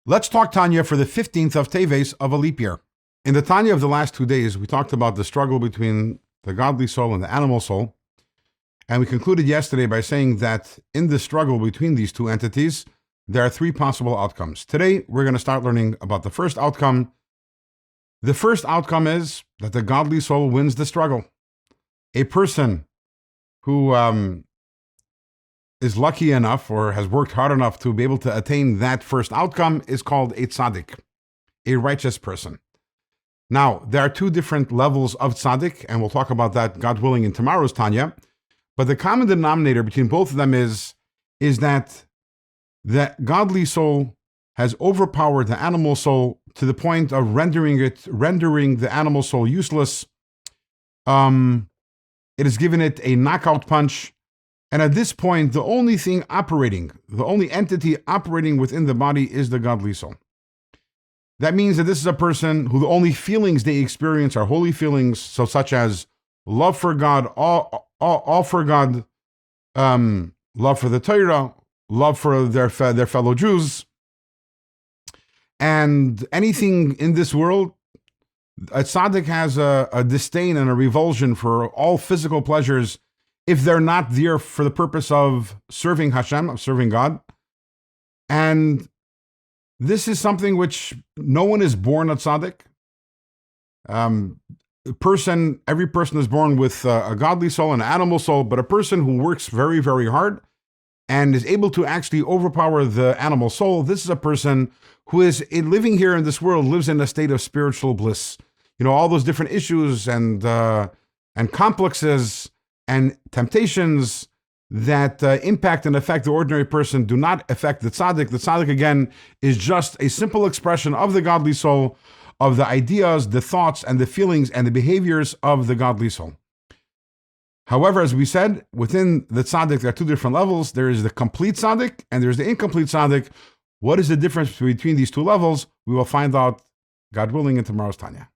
Let's talk Tanya for the 15th of Teves of a leap year. In the Tanya of the last 2 days, we talked about the struggle between the godly soul and the animal soul. And we concluded yesterday by saying that in the struggle between these two entities, there are 3 possible outcomes. Today, we're going to start learning about the first outcome. The first outcome is that the godly soul wins the struggle. A person who is lucky enough or has worked hard enough to be able to attain that first outcome is called a Tzadik, a righteous person. Now, there are 2 different levels of Tzadik, and we'll talk about that, God willing, in tomorrow's Tanya. But the common denominator between both of them is that the godly soul has overpowered the animal soul to the point of rendering the animal soul useless. It has given it a knockout punch. And at this point, the only entity operating within the body is the godly soul. That means that this is a person who the only feelings they experience are holy feelings, such as love for God, all for God, love for the Torah, love for their fellow Jews, and anything in this world. A tzaddik has a disdain and a revulsion for all physical pleasures if they're not there for the purpose of serving Hashem, of serving God. And this is something which no one is born a tzaddik. Every person is born with a godly soul and an animal soul, but a person who works very, very hard and is able to actually overpower the animal soul, this is a person who is living here in this world, lives in a state of spiritual bliss. You know, all those different issues and complexes and temptations that impact and affect the ordinary person do not affect the tzaddik. The tzaddik, again, is just a simple expression of the godly soul, of the ideas, the thoughts, and the feelings, and the behaviors of the godly soul. However, as we said, within the tzaddik, there are 2 different levels. There is the complete tzaddik, and there's the incomplete tzaddik. What is the difference between these 2 levels? We will find out, God willing, in tomorrow's Tanya.